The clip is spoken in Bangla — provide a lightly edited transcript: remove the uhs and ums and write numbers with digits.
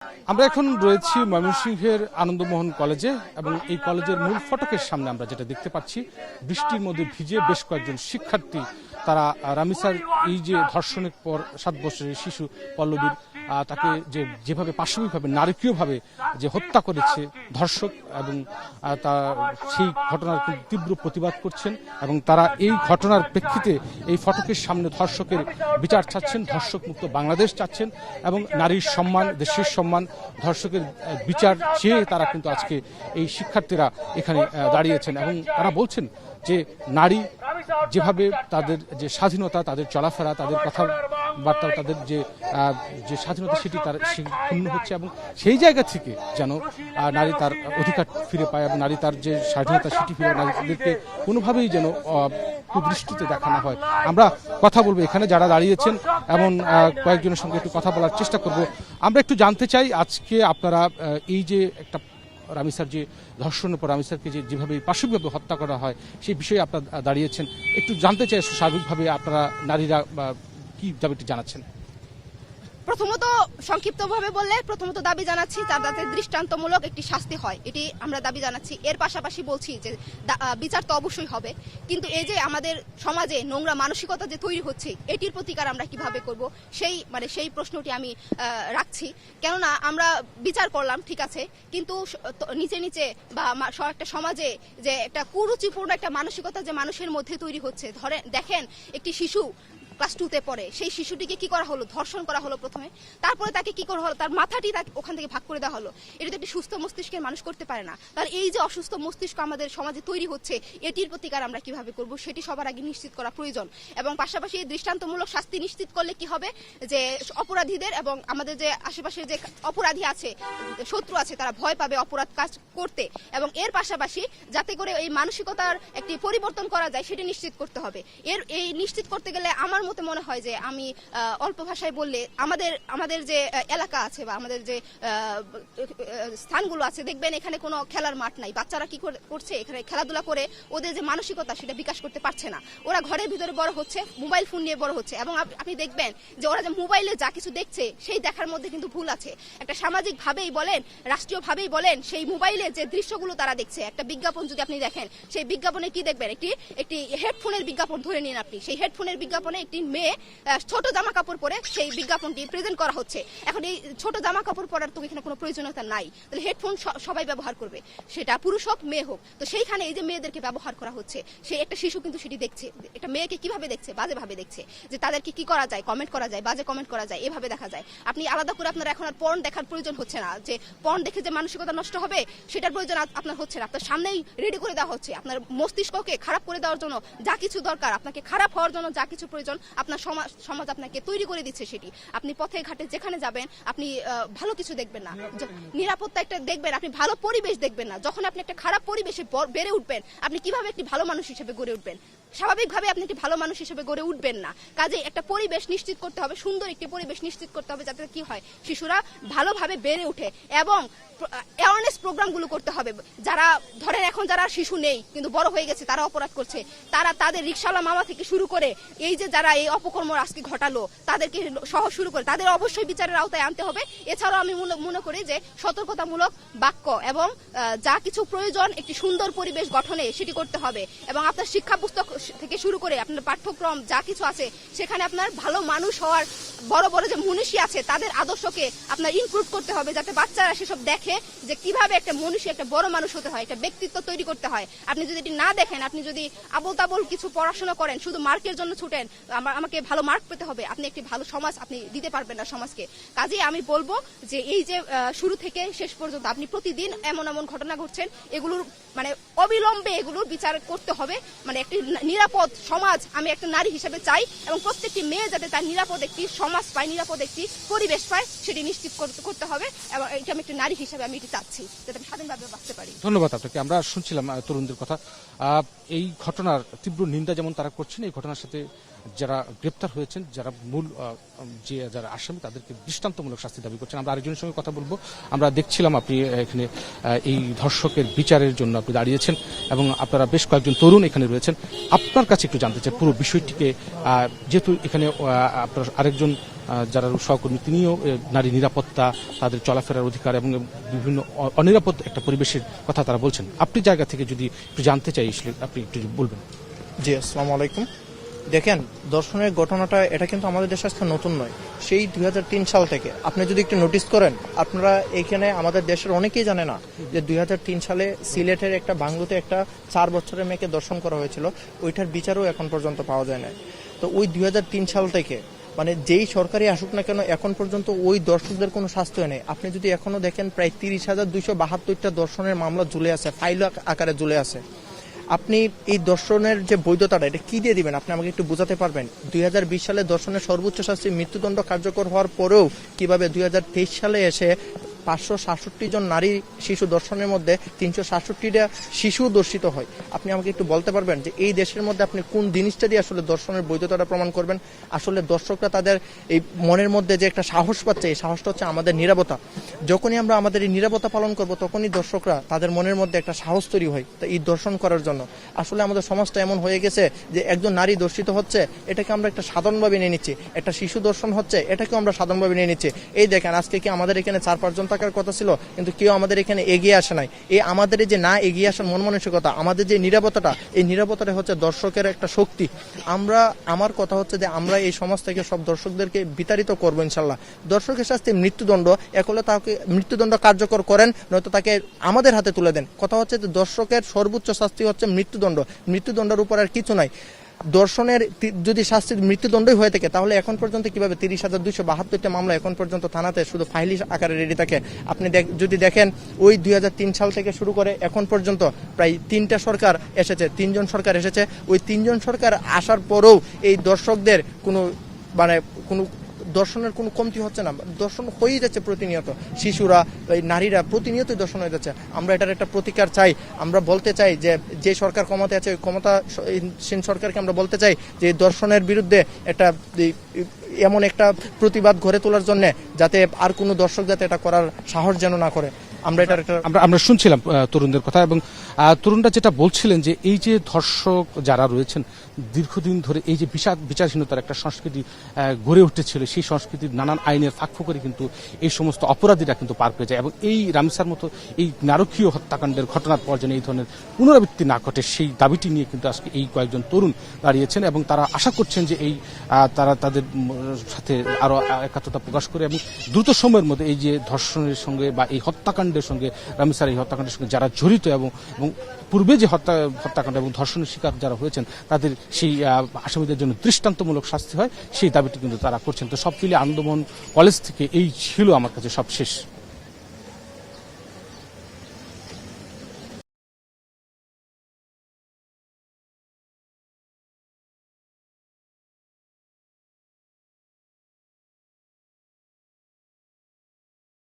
আমরা এখন রয়েছি ময়মনসিংহের আনন্দমোহন কলেজে এবং এই কলেজের মূল ফটকের সামনে আমরা যেটা দেখতে পাচ্ছি বৃষ্টির মধ্যে ভিজে বেশ কয়েকজন শিক্ষার্থী তারা রামিসার এই যে ধর্ষণের পর 7 বছরের শিশু পল্লবীর তাকে যেভাবে পাশবিকভাবে নারকীয়ভাবে যে হত্যা করেছে ধর্ষক এবং সেই ঘটনার তীব্র প্রতিবাদ করছেন এবং তারা এই ঘটনার প্রেক্ষিতে এই ফটকের সামনে ধর্ষকের বিচার চাচ্ছেন, ধর্ষক মুক্ত বাংলাদেশ চাচ্ছেন এবং নারীর সম্মান, দেশের সম্মান, ধর্ষকের বিচার চেয়ে তারা কিন্তু আজকে এই শিক্ষার্থীরা এখানে দাঁড়িয়েছেন এবং তারা বলছেন যে নারী যেভাবে তাদের যে স্বাধীনতা, তাদের চলাফেরা, তাদের কথাবার্তা, তাদের যে স্বাধীনতা সেটি তার ক্ষুণ্ণ হচ্ছে এবং সেই জায়গা থেকে যেন নারী তার অধিকার ফিরে পায় এবং নারী তার যে স্বাধীনতা সেটি ফিরে নারীদেরকে কোনোভাবেই যেন কুদৃষ্টিতে দেখানো হয়। আমরা কথা বলবো এখানে যারা দাঁড়িয়েছেন এবং কয়েকজনের সঙ্গে একটু কথা বলার চেষ্টা করব। আমরা একটু জানতে চাই আজকে আপনারা এই যে একটা রামিসার যে ধর্ষণের পর রামিসারকে যেভাবে পাশবিকভাবে হত্যা করা হয় সেই বিষয়ে আপনারা দাঁড়িয়েছেন, একটু জানতে চাই স্বাভাবিকভাবে আপনারা নারীরা কি দাবিটি জানাচ্ছেন। প্রথমত সংক্ষিপ্তভাবে বললে প্রথমত দাবি জানাচ্ছি তার যাতে দৃষ্টান্তমূলক একটি শাস্তি হয়, এটি আমরা দাবি জানাচ্ছি। এর পাশাপাশি বলছি যে বিচার তো অবশ্যই হবে, কিন্তু এই যে আমাদের সমাজে নোংরা মানসিকতা যে তৈরি হচ্ছে এটির প্রতিকার আমরা কিভাবে করব সেই প্রশ্নটি আমি রাখছি। কেননা আমরা বিচার করলাম ঠিক আছে, কিন্তু নিচে নিচে বা একটা সমাজে যে একটা কুরুচিপূর্ণ একটা মানসিকতা যে মানুষের মধ্যে তৈরি হচ্ছে, দেখেন একটি শিশু ক্লাস 2-তে পড়ে, সেই শিশুটিকে কি করা হলো, ধর্ষণ করা হলো প্রথমে, তারপরে তাকে কি করা হলো, তার মাথাটি তাকে ওখান থেকে ভাগ করে দেওয়া হলো। এটা তো একটি সুস্থ মস্তিষ্কের মানুষ করতে পারে না। তার এই যে অসুস্থ মস্তিষ্ক আমাদের সমাজে তৈরি হচ্ছে এটির প্রতিকার আমরা কিভাবে করব সেটি সবার আগে নিশ্চিত করা প্রয়োজন এবং পাশাপাশি দৃষ্টান্তমূলক শাস্তি নিশ্চিত করলে কি হবে যে অপরাধীদের এবং আমাদের যে আশেপাশের যে অপরাধী আছে, শত্রু আছে, তারা ভয় পাবে অপরাধ কাজ করতে এবং এর পাশাপাশি যাতে করে এই মানসিকতার একটি পরিবর্তন করা যায় সেটি নিশ্চিত করতে হবে। এই নিশ্চিত করতে গেলে আমার মতে মনে হয় যে আমি অল্প ভাষায় বললে আমাদের যে এলাকা আছে বা আমাদের যে স্থানগুলো আছে দেখবেন এখানে কোনো খেলার মাঠ নাই। বাচ্চারা কি করছে, এখানে খেলাধুলা করে ওদের যে মানসিকতা সেটা বিকাশ করতে পারছে না। ওরা ঘরের ভিতরে বড় হচ্ছে, মোবাইল ফোন নিয়ে বড় হচ্ছে এবং আপনি দেখবেন যে ওরা যে মোবাইলে যা কিছু দেখছে সেই দেখার মধ্যে কিন্তু ভুল আছে। একটা সামাজিক ভাবেই বলেন, রাষ্ট্রীয় ভাবেই বলেন, সেই মোবাইলে যে দৃশ্যগুলো তারা দেখছে, একটা বিজ্ঞাপন যদি আপনি দেখেন সেই বিজ্ঞাপনে কি দেখবেন, একটি হেডফোনের বিজ্ঞাপন ধরে নিন আপনি, সেই হেডফোনের বিজ্ঞাপনে একটি মেয়ে ছোট জামা কাপড় পরে সেই বিজ্ঞাপনটি প্রেজেন্ট করা হচ্ছে। এখন এই ছোট জামা কাপড় পরার তো এখানে কোনো প্রয়োজনীয়তা নাই, তাহলে হেডফোন সবাই ব্যবহার করবে, সেটা পুরুষ হোক মেয়ে হোক। তো সেইখানে এই যে মেয়েদেরকে ব্যবহার করা হচ্ছে, সেই একটা শিশু কিন্তু সেটি দেখছে, একটা মেয়েকে কিভাবে দেখছে, বাজে ভাবে দেখছে, যে তাদেরকে কি করা যায়, কমেন্ট করা যায়, বাজে কমেন্ট করা যায়, এভাবে দেখা যায়। আপনি আলাদা করে আপনার এখন আর পর্ন দেখার প্রয়োজন হচ্ছে না, যে পর্ন দেখে যে মানসিকতা নষ্ট হবে সেটার প্রয়োজন আপনার হচ্ছে না। আপনার সামনেই রেডি করে দেওয়া হচ্ছে, আপনার মস্তিষ্ককে খারাপ করে দেওয়ার জন্য যা কিছু দরকার, আপনাকে খারাপ হওয়ার জন্য যা কিছু প্রয়োজন আপনার সমাজ আপনাকে তৈরি করে দিচ্ছে। সেটি আপনি পথে ঘাটে যেখানে যাবেন আপনি ভালো কিছু দেখবেন না, নিরাপত্তা একটা দেখবেন, আপনি ভালো পরিবেশ দেখবেন না। যখন আপনি একটা খারাপ পরিবেশে বেড়ে উঠবেন আপনি কিভাবে একটি ভালো মানুষ হিসেবে গড়ে উঠবেন? স্বাভাবিকভাবে আপনি একটি ভালো মানুষ হিসেবে গড়ে উঠবেন না। কাজে একটা পরিবেশ নিশ্চিত করতে হবে, সুন্দর একটি পরিবেশ নিশ্চিত করতে হবে যাতে কি হয়, শিশুরা ভালোভাবে বেড়ে ওঠে এবং অ্যাওয়ারনেস প্রোগ্রামগুলো করতে হবে। যারা ধরেন এখন যারা শিশু নেই কিন্তু বড় হয়ে গেছে, তারা অপরাধ করছে, তাদের রিকশাওয়ালা মামা থেকে শুরু করে এই যে যারা এই অপকর্ম আজকে ঘটালো তাদেরকে সহ শুরু করে তাদের অবশ্যই বিচারের আওতায় আনতে হবে। এছাড়াও আমি মনে করি যে সতর্কতামূলক বাক্য এবং যা কিছু প্রয়োজন একটি সুন্দর পরিবেশ গঠনে সেটি করতে হবে এবং আপনার শিক্ষা পুস্তক থেকে শুরু করে আপনার পাঠ্যক্রম যা কিছু আছে সেখানে আপনার ভালো মানুষ হওয়ার বড় বড় যে মনীষী আছে তাদের আদর্শকে আপনার ইনক্লুড করতে হবে, যাতে বাচ্চারা সেসব দেখে যে কিভাবে একটা মনীষী, একটা বড় মানুষ হতে হয়, একটা ব্যক্তিত্ব তৈরি করতে হয়। আপনি যদি এটি না দেখেন, আপনি যদি আবল তাবল কিছু পড়াশোনা করেন, শুধু মার্কের জন্য ছুটেন, আমাকে ভালো মার্ক পেতে হবে, আপনি একটি ভালো সমাজ আপনি দিতে পারবেন না সমাজকে। কাজেই আমি বলবো যে এই যে শুরু থেকে শেষ পর্যন্ত আপনি প্রতিদিন এমন এমন ঘটনা ঘটছেন, এগুলোর মানে অবিলম্বে এগুলোর বিচার করতে হবে। মানে একটি নিরাপদ সমাজ আমি একটা নারী হিসেবে চাই এবং প্রত্যেকটি মেয়ে যাতে তার নিরাপদ একটি সমাজ পায়, নিরাপদ একটি পরিবেশ পায় সেটি নিশ্চিত করতে হবে এবং এটা আমি একটি নারী হিসেবে আমি এটি চাচ্ছি যাতে আমি স্বাধীনভাবে বাঁচতে পারি। ধন্যবাদ আপনাকে। আমরা শুনছিলাম তরুণদের কথা। এই ঘটনার তীব্র নিন্দা যেমন তারা করছেন, এই ঘটনার সাথে যারা গ্রেপ্তার হয়েছেন, যারা মূল যারা আসামি, তাদেরকে দৃষ্টান্তমূলক শাস্তি দাবি করছেন। আমরা আরেকজনের সঙ্গে কথা বলবো। আমরা দেখছিলাম আপনি এখানে এই ধর্ষকের বিচারের জন্য আপনি দাঁড়িয়েছেন এবং আপনারা বেশ কয়েকজন তরুণ এখানে রয়েছেন। আপনার কাছে একটু জানতে চাই পুরো বিষয়টিকে, যেহেতু এখানে আপনার আরেকজন যারা সহকর্মী, তিনিও নারী নিরাপত্তা, তাদের চলাফেরার অধিকার এবং বিভিন্ন অনিরাপদ একটা পরিবেশের কথা তারা বলছেন। আপনি জায়গা থেকে যদি একটু জানতে চাই, আপনি একটু বলবেন। জি, আসসালামু আলাইকুম। দেখেন, ধর্ষণের ঘটনাটা এটা কিন্তু আমাদের দেশে আজকে নতুন নয়। সেই 2003 সাল থেকে আপনি যদি একটু নোটিস করেন, আপনারা এখানে আমাদের দেশের অনেকেই জানে না যে 2003 সালে সিলেটের একটা বাংলোতে একটা 4 বছরের মেয়েকে ধর্ষণ করা হয়েছিল। ওইটার বিচারও এখন পর্যন্ত পাওয়া যায় না। তো ওই 2003 সাল থেকে মানে যেই সরকারি আসুক না কেন, এখন পর্যন্ত ওই দর্শকদের কোনো শাস্তি নেই। আপনি যদি এখনো দেখেন, প্রায় 30,272টা ধর্ষণের মামলা ঝুলে আছে, ফাইল আকারে ঝুলে আছে। আপনি এই দর্শনের যে বৈধতাটা, এটা কি দিয়ে দিবেন? আপনি আমাকে একটু বোঝাতে পারবেন? 2020 সালে দর্শনের সর্বোচ্চ শাস্তি মৃত্যুদণ্ড কার্যকর হওয়ার পরেও কিভাবে 2023 সালে এসে 567 জন নারী শিশু দর্শনের মধ্যে 367টা শিশু দর্শিত হয়? আপনি আমাকে একটু বলতে পারবেন যে এই দেশের মধ্যে আপনি কোন জিনিসটা দিয়ে আসলে দর্শনের বৈধতাটা প্রমাণ করবেন? আসলে দর্শকরা তাদের এই মনের মধ্যে যে একটা সাহস পাচ্ছে, এই সাহসটা হচ্ছে আমাদের নিরাপত্তা। যখনই আমরা আমাদের এই নিরাপত্তা পালন করব, তখনই দর্শকরা তাদের মনের মধ্যে একটা সাহস তৈরি হয় তা এই দর্শন করার জন্য। আসলে আমাদের সমাজটা এমন হয়ে গেছে যে একজন নারী দর্শিত হচ্ছে, এটাকে আমরা একটা সাধারণভাবে নিয়ে নিচ্ছি। একটা শিশু দর্শন হচ্ছে, এটাকেও আমরা সাধারণভাবে নিয়ে নিচ্ছি। এই দেখেন, আজকে কি আমাদের এখানে 4-5 জন থাকার কথা ছিল, কিন্তু কেউ আমাদের এখানে এগিয়ে আসে নাই। এই আমাদের যে না এগিয়ে আসার মন মানসিকতা, আমাদের যে নিরাপত্তাটা, এই নিরাপত্তাটা হচ্ছে দর্শকের একটা শক্তি। আমার কথা হচ্ছে যে আমরা এই সমাজ থেকে সব দর্শকদেরকে বিতাড়িত করবো ইনশাল্লাহ। দর্শকের শাস্তি মৃত্যুদণ্ড, একলে তাকে মৃত্যুদণ্ড কার্যকর করেন, নয়তো তাকে আমাদের হাতে তুলে দেন। কথা হচ্ছে যে দর্শকের সর্বোচ্চ শাস্তি হচ্ছে মৃত্যুদণ্ড। মৃত্যুদণ্ডের উপর আর কিছু নাই। দর্শনের যদি শাস্তি মৃত্যুদণ্ডই হয়ে থাকে, তাহলে এখন পর্যন্ত কিভাবে 30,272টা মামলা এখন পর্যন্ত থানাতে শুধু ফাইলি আকারে রেডি থাকে? আপনি যদি দেখেন, ওই 2003 সাল থেকে শুরু করে এখন পর্যন্ত প্রায় 3টা সরকার এসেছে, 3 জন সরকার এসেছে। ওই 3 জন সরকার আসার পরেও এই দর্শকদের কোনো দর্শনের কোনো কমতি হচ্ছে না। দর্শন হয়েই যাচ্ছে প্রতিনিয়ত। শিশুরা, নারীরা প্রতিনিয়তই দর্শন হয়ে যাচ্ছে। আমরা এটার একটা প্রতিকার চাই। আমরা বলতে চাই যে সরকার ক্ষমতায় আছে, ওই ক্ষমতাসীন সরকারকে আমরা বলতে চাই যে দর্শনের বিরুদ্ধে একটা এমন একটা প্রতিবাদ গড়ে তোলার জন্য, যাতে আর কোনো দর্শক যাতে এটা করার সাহস যেন না করে। আমরা শুনছিলাম তরুণদের কথা, এবং তরুণরা যেটা বলছিলেন যে এই যে ধর্ষক যারা রয়েছেন, দীর্ঘদিন ধরে এই যে বিচারহীনতার একটা সংস্কৃতি গড়ে উঠেছিল, সেই সংস্কৃতির নানান আইনের ফাঁকফোকরে কিন্তু এই সমস্ত অপরাধীরা কিন্তু পার পেয়ে যায়। এবং এই রামিসার মতো এই নারকীয় হত্যাকাণ্ডের ঘটনার পর যেন এই ধরনের পুনরাবৃত্তি না ঘটে, সেই দাবিটি নিয়ে কিন্তু আজকে এই কয়েকজন তরুণ দাঁড়িয়েছেন এবং তারা আশা করছেন যে তারা তাদের সাথে আরো একাত্মতা প্রকাশ করে এবং দ্রুত সময়ের মধ্যে এই যে ধর্ষণের সঙ্গে বা এই হত্যাকাণ্ডের সঙ্গে, রামিসার এই হত্যাকাণ্ডের সঙ্গে যারা জড়িত এবং পূর্বে যে হত্যাকাণ্ড এবং ধর্ষণের শিকার যারা হয়েছেন, তাদের সেই আসামিদের জন্য দৃষ্টান্তমূলক শাস্তি হয়, সেই দাবিটি কিন্তু তারা করছেন। তো সব মিলিয়ে আনন্দমোহন কলেজ থেকে এই ছিল আমার কাছে সবশেষ